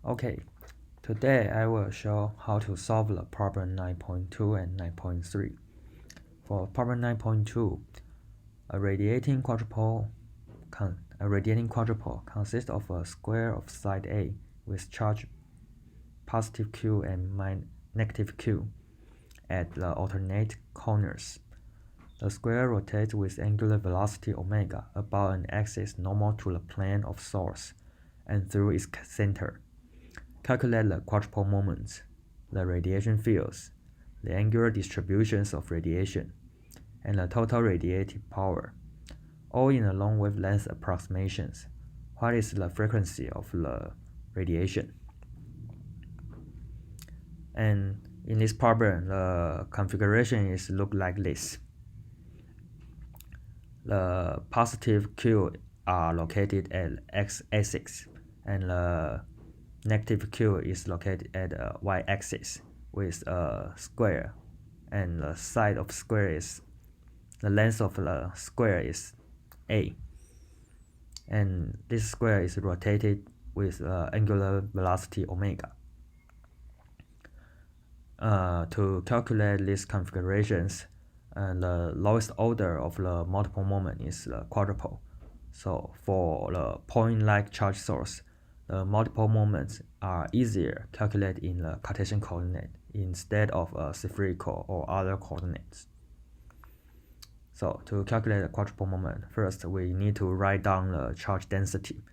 Okay, today I will show how to solve the problem 9.2 and 9.3. For problem 9.2, a radiating quadrupole consists of a square of side A with charge positive Q and negative Q at the alternate corners. The square rotates with angular velocity omega about an axis normal to the plane of source and through its center. Calculate the quadrupole moments, the radiation fields, the angular distributions of radiation, and the total radiative power, all in the long wavelength approximations. What is the frequency of the radiation? And in this problem, the configuration is look like this. The positive Q are located at x-axis, and the negative Q is located at the y-axis with a square, and the side of square is the length of the square is a, and this square is rotated with angular velocity omega. To calculate these configurations, the lowest order of the multiple moment is the quadrupole. So for the point-like charge source, the multiple moments are easier calculated in the Cartesian coordinate instead of spherical or other coordinates. So to calculate the quadrupole moment, first we need to write down the charge density.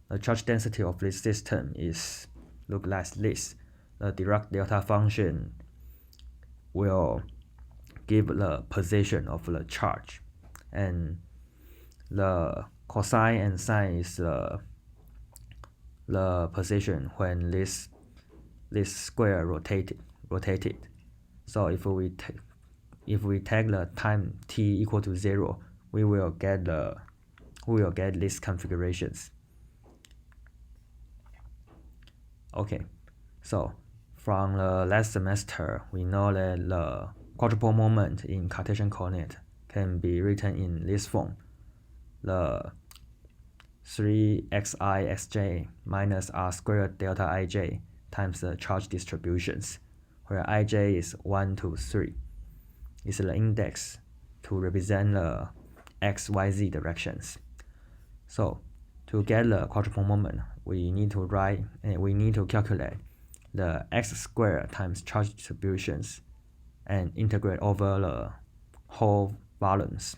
The charge density of this system is look like this. The Dirac delta function will give the position of the charge, and the cosine and sine is the position when this square rotated. So if we take the time t equal to 0, we will get these configurations. Okay, so from the last semester, we know that the quadrupole moment in Cartesian coordinate can be written in this form: the 3xi(xj) minus r squared delta ij times the charge distributions, where ij is 1 to 3. Is the index to represent the x, y, z directions. So to get the quadrupole moment, we need to calculate the x squared times charge distributions and integrate over the whole volumes.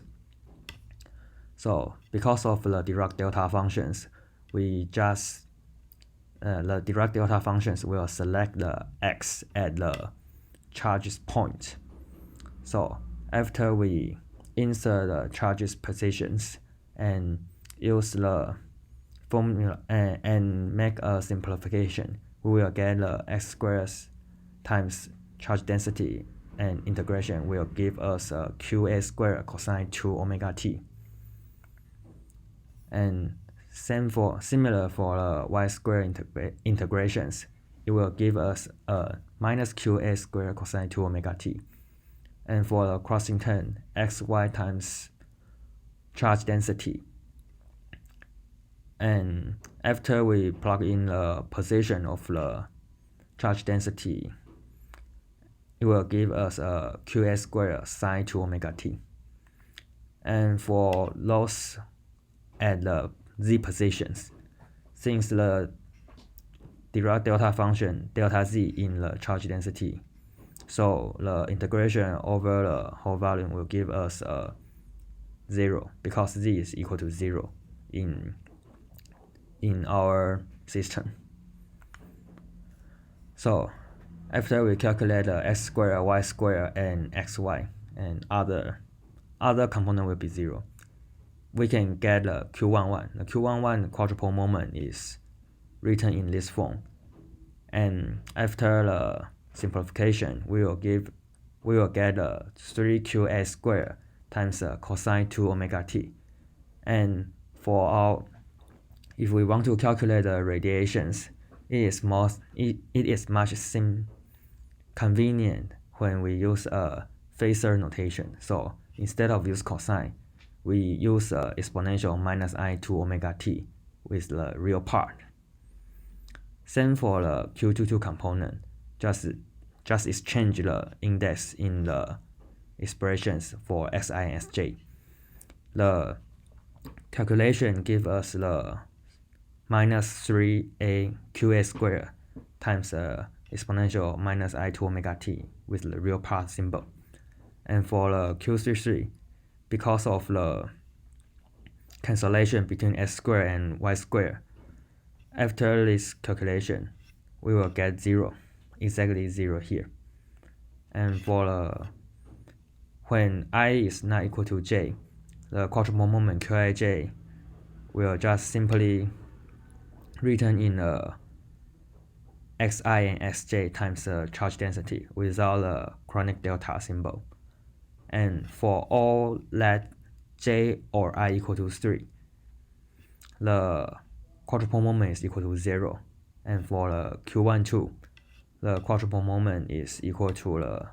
So because of the Dirac delta functions, the Dirac delta functions will select the x at the charges point. So after we insert the charges positions and use the formula and make a simplification, we will get the x squared times charge density, and integration will give us a qa squared cosine 2 omega t. And similar for the y squared integrations, it will give us a minus qa squared cosine 2 omega t. And for the crossing term, xy times charge density. And after we plug in the position of the charge density, it will give us a qa squared sine 2 omega t. And for those at the z positions, since the Dirac delta function delta z in the charge density, so the integration over the whole volume will give us 0, because z is equal to 0 in our system. So after we calculate the x squared, y squared, and xy, and other component will be 0, we can get the Q11. The Q11 quadrupole moment is written in this form, and after the simplification, we will get the 3qa squared times cosine 2 omega t. And if we want to calculate the radiations, it is much convenient when we use a phasor notation. So instead of use cosine, we use exponential minus I 2 omega t with the real part. Same for the Q22 component. Just exchange the index in the expressions for xi and xj. The calculation gives us the minus 3a qa squared times exponential minus I2 omega t with the real part symbol. And for the Q33, because of the cancellation between x squared and y squared, after this calculation, we will get 0, exactly 0 here. And for the when I is not equal to j, the quadrupole moment Qij will just simply written in xi and xj times the charge density without the chronic delta symbol. And for all let j or I equal to 3, the quadrupole moment is equal to 0. And for the Q12, the quadrupole moment is equal to the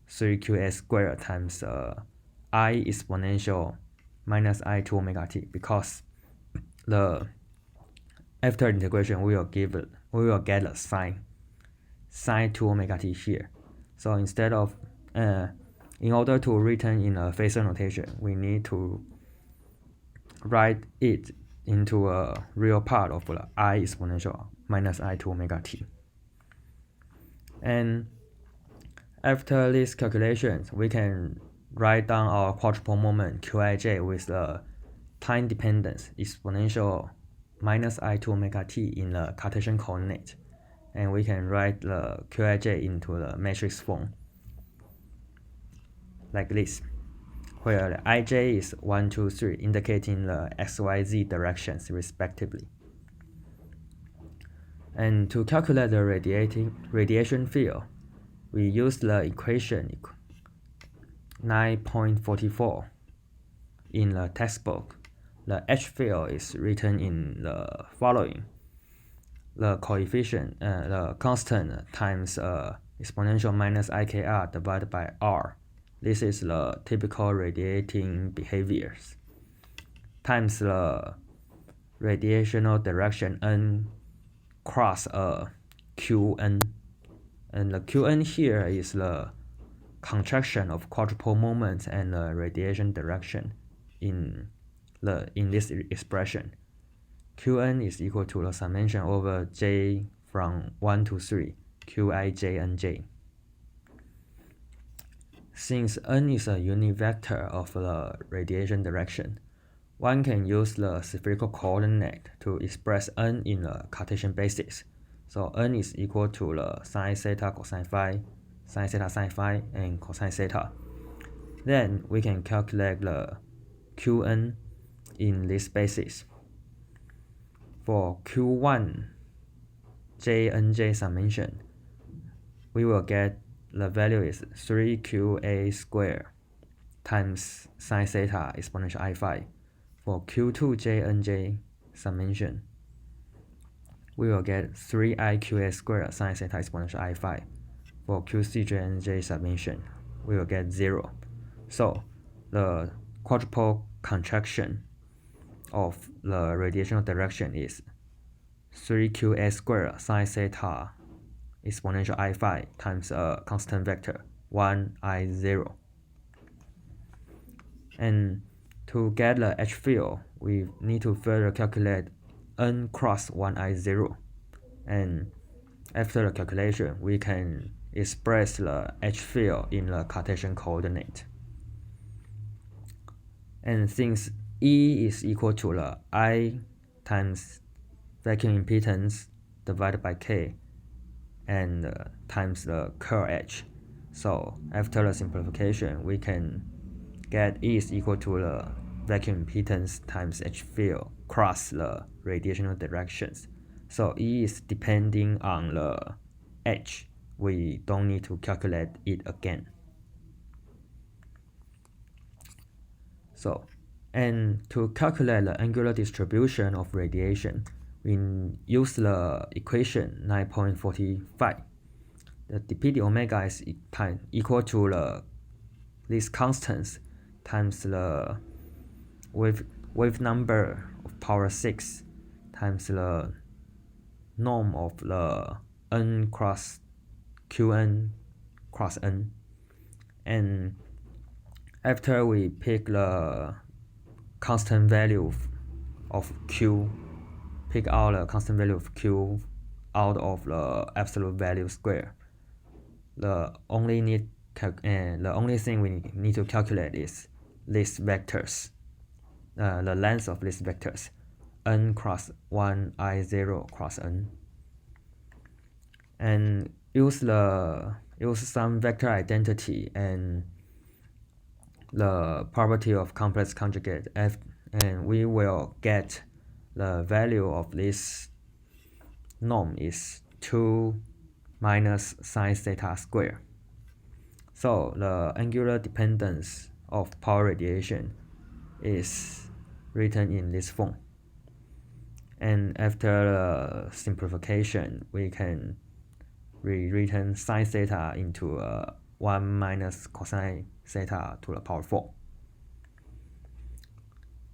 3qa squared times I exponential minus I2 omega t, because the after integration we will get a sine 2 omega t here. So instead of in order to written in a phasor notation, we need to write it into a real part of the I exponential minus I2 omega t. And after these calculations, we can write down our quadrupole moment Qij with the time dependence exponential minus I2 omega t in the Cartesian coordinate. And we can write the Qij into the matrix form like this, where the Ij is 1, 2, 3, indicating the XYZ directions respectively. And to calculate the radiation field, we use the equation 9.44 in the textbook. The H field is written in the following: the coefficient, the constant times exponential minus IKR divided by R. This is the typical radiating behaviors, times the radiational direction n cross Qn. And the Qn here is the contraction of quadrupole moment and the radiation direction in this expression. Qn is equal to the summation over j from 1 to 3, Qi, j, and j. Since n is a unit vector of the radiation direction, one can use the spherical coordinate to express n in a Cartesian basis. So n is equal to the sine theta cosine phi, sine theta sine phi, and cosine theta. Then we can calculate the Qn in this basis. For Q1 j and j summation, we will get the value is 3qa squared times sine theta exponential I phi. For Q2 j and j summation, we will get 3iqa squared sine theta exponential I phi. For Q3 j and j summation, we will get 0. So the quadrupole contraction of the radiational direction is 3qa squared sine theta exponential I phi times a constant vector 1i0. And to get the H field, we need to further calculate n cross 1i0. And after the calculation, we can express the H field in the Cartesian coordinate. And since E is equal to the I times vacuum impedance divided by K and times the curl H, so after the simplification, we can get E is equal to the vacuum impedance times H field cross the radiational directions. So E is depending on the H. We don't need to calculate it again. So, and to calculate the angular distribution of radiation, we use the equation 9.45. The dp omega is equal to these constants times the wave number of power 6 times the norm of the n cross qn cross n, and after we pick the constant value of q, pick out the constant value of q out of the absolute value square, the only thing we need to calculate is these vectors, the length of these vectors, n cross 1 I0 cross n, and use some vector identity and the property of complex conjugate f, and we will get the value of this norm is 2 minus sine theta squared. So the angular dependence of power radiation is written in this form. And after the simplification, we can rewritten sine theta into 1 minus cosine theta to the power 4.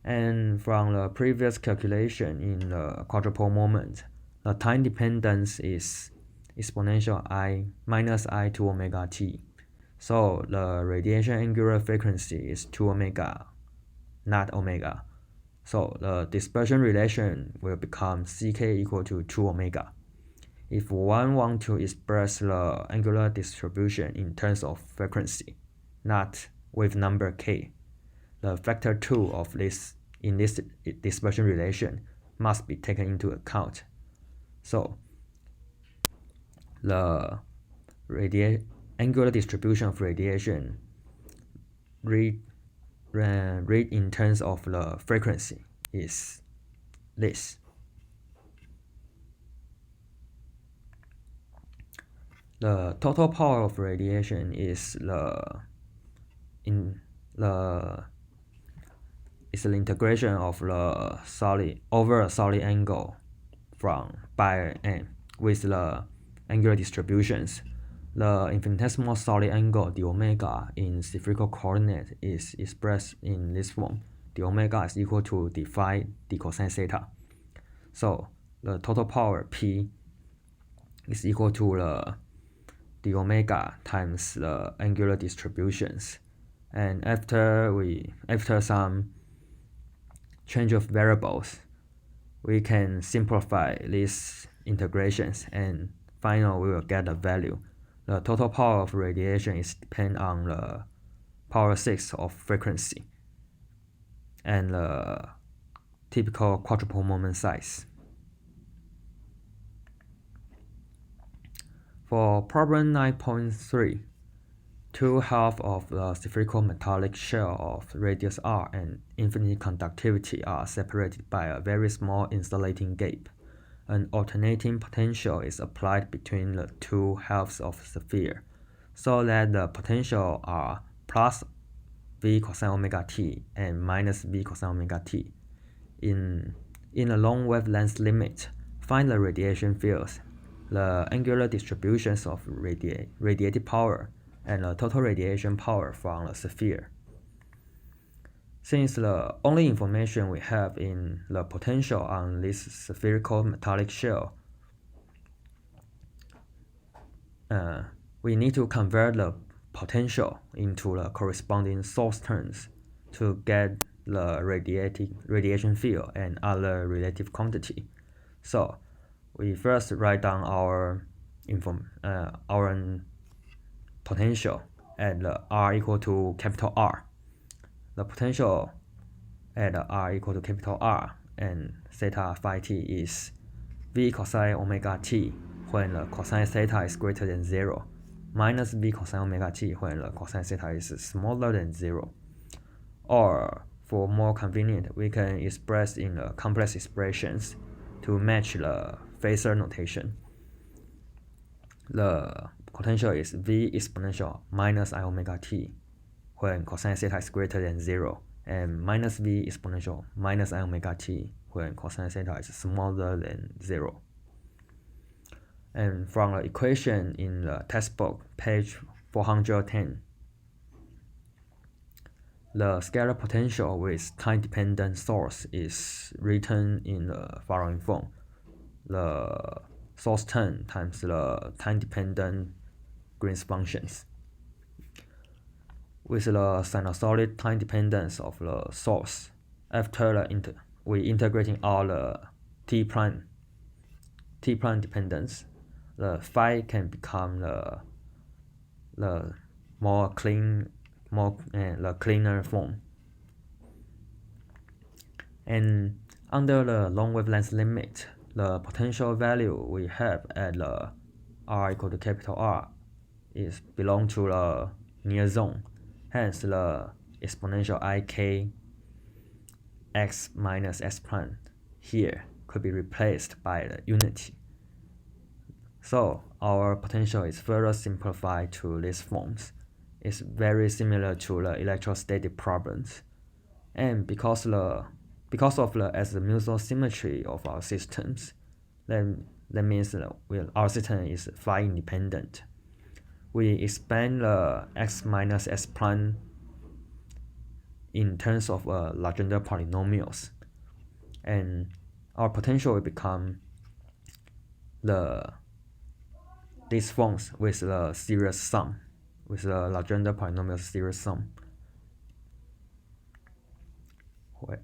And from the previous calculation in the quadrupole moment, the time dependence is exponential I minus I to omega t. So the radiation angular frequency is 2 omega, not omega. So the dispersion relation will become ck equal to 2 omega. If one wants to express the angular distribution in terms of frequency, not with number k, the factor 2 of this in this dispersion relation must be taken into account. So the angular distribution of radiation read in terms of the frequency is this. The total power of radiation is the integration of the solid over a solid angle from by n with the angular distributions. The infinitesimal solid angle d omega in spherical coordinate is expressed in this form. D omega is equal to d phi d cosine theta. So the total power P is equal to the d omega times the angular distributions. And after some change of variables, we can simplify these integrations, and finally we will get a value. The total power of radiation is depend on the power 6 of frequency and the typical quadrupole moment size. For problem 9.3, two halves of the spherical metallic shell of radius r and infinite conductivity are separated by a very small insulating gap. An alternating potential is applied between the two halves of the sphere, so that the potential are plus v cosine omega t and minus v cosine omega t. In a long wavelength limit, find the radiation fields, the angular distributions of radiated power, and the total radiation power from the sphere. Since the only information we have in the potential on this spherical metallic shell, we need to convert the potential into the corresponding source terms to get the radiation field and other relative quantity. So we first write down our potential at r equal to capital R. The potential at r equal to capital R and theta phi t is v cosine omega t when the cosine theta is greater than 0, minus v cosine omega t when the cosine theta is smaller than 0. Or, for more convenient, we can express in the complex expressions to match the phasor notation. The potential is v exponential minus I omega t when cosine theta is greater than 0, and minus v exponential minus I omega t when cosine theta is smaller than 0. And from the equation in the textbook, page 410, the scalar potential with time-dependent source is written in the following form. The source term times the time-dependent Green's functions. With the sinusoidal time dependence of the source, after we integrating all the t prime dependence, the phi can become the cleaner form. And under the long wavelength limit, the potential value we have at the r equal to capital R is belong to the near zone. Hence, the exponential ik x minus s prime here could be replaced by the unity. So our potential is further simplified to these forms. It's very similar to the electrostatic problems. And because of the azimuthal symmetry of our systems, then that means our system is phi independent. We expand the x minus s prime in terms of Legendre polynomials, and our potential will become these forms with the series sum, with the Legendre polynomial series sum, where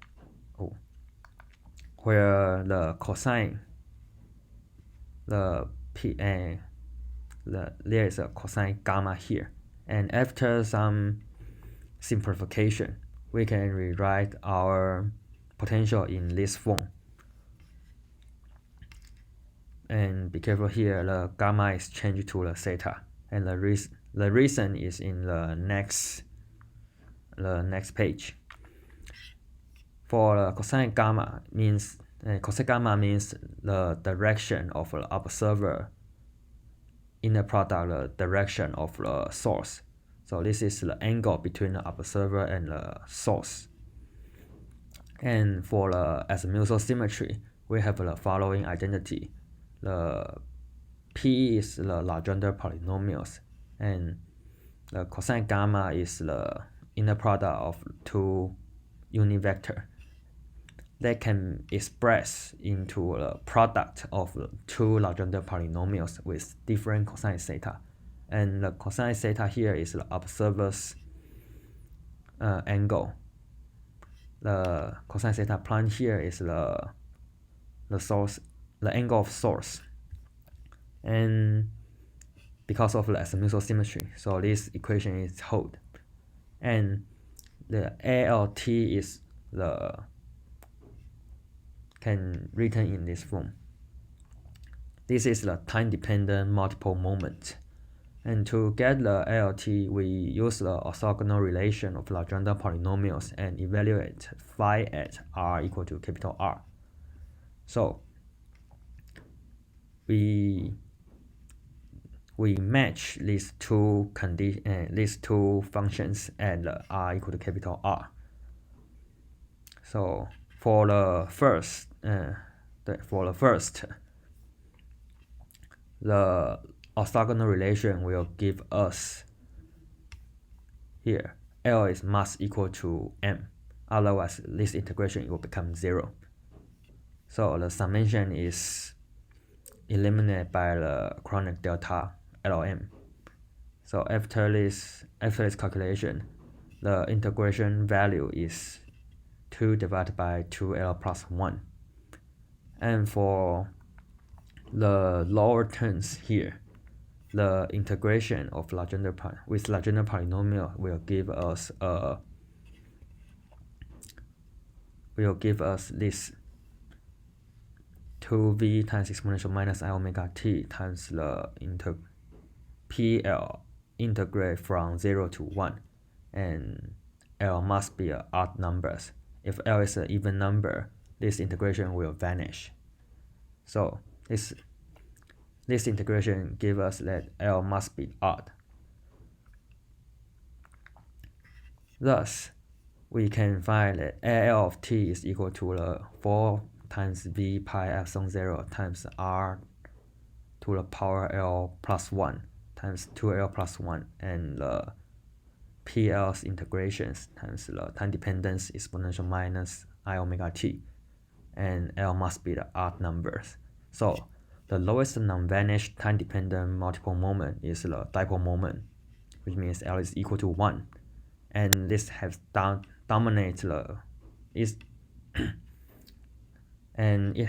the cosine, there is a cosine gamma here, and after some simplification, we can rewrite our potential in this form. And be careful here, the gamma is changed to the theta, and the reason is in the next page. For the cosine gamma means the direction of the observer inner product the direction of the source. So this is the angle between the observer and the source. And for the azimuthal symmetry, we have the following identity. The P is the Legendre polynomials, and the cosine gamma is the inner product of two unit vector that can express into the product of two Legendre polynomials with different cosine theta. And the cosine theta here is the observer's angle. The cosine theta prime here is the source, the angle of source. And because of the azimuthal symmetry, so this equation is hold. And the ALT is can written in this form. This is the time-dependent multiple moment. And to get the ALT, we use the orthogonal relation of Legendre polynomials and evaluate phi at r equal to capital R. So we match these two functions at r equal to capital R. So for the first, the orthogonal relation will give us here L is must equal to m, otherwise this integration will become 0. So the summation is eliminated by the chronic delta LM. So after this calculation, the integration value is 2 divided by 2L plus 1. And for the lower terms here, the integration of Legendre polynomial will give us this 2v times exponential minus I omega t times the PL integrate from 0 to 1, and L must be odd numbers. If L is an even number, this integration will vanish. So this integration gives us that L must be odd. Thus, we can find that AL of t is equal to the 4 times v pi epsilon 0 times r to the power L plus 1 times 2L plus 1, and the PL's integrations times the time dependence exponential minus I omega t, and L must be the odd numbers. So The lowest non-vanished time-dependent multiple moment is the dipole moment, which means L is equal to 1. And this has dominate the is and it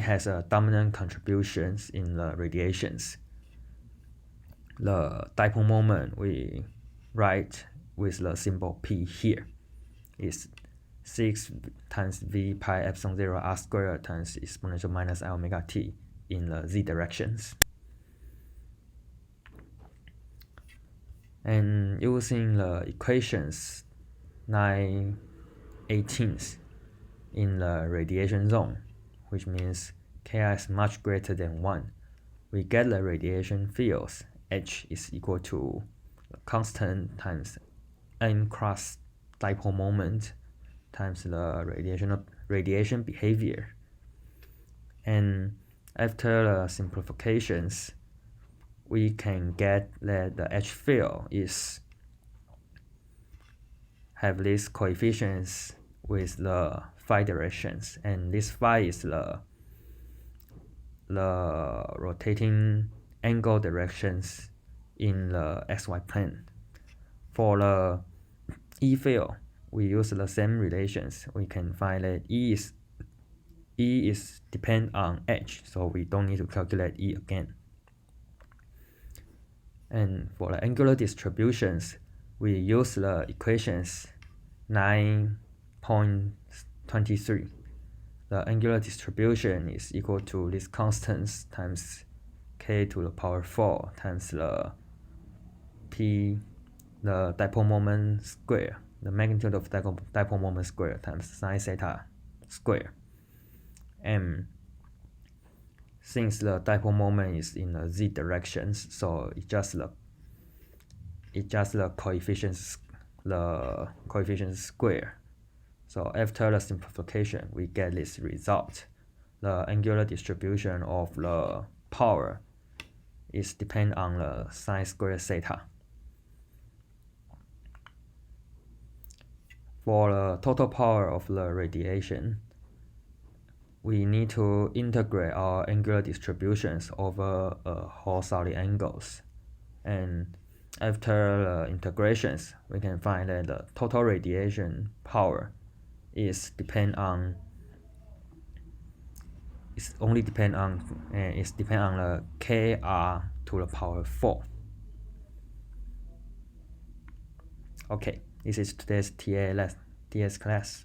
has a dominant contributions in the radiations. The dipole moment we write with the symbol P here is 6 times V pi epsilon 0 r squared times exponential minus I omega t in the z directions. And using the equations 9/18 in the radiation zone, which means Ki is much greater than 1, we get the radiation fields H is equal to constant times n cross dipole moment times the radiation behavior. And after the simplifications, we can get that the H field have these coefficients with the phi directions, and this phi is the rotating angle directions in the xy plane. For the E field, we use the same relations. We can find that E is depend on H, so we don't need to calculate E again. And for the angular distributions, we use the equations 9.23. The angular distribution is equal to this constants times k to the power 4 times the p, the dipole moment square, the magnitude of dipole moment square times sine theta square. And since the dipole moment is in the z directions, so it's just the coefficients square. So after the simplification, we get this result. The angular distribution of the power is depend on the sine square theta. For the total power of the radiation, we need to integrate our angular distributions over whole solid angles. And after the integrations, we can find that the total radiation power is only depend on the kr to the power 4. Okay, this is today's TS class.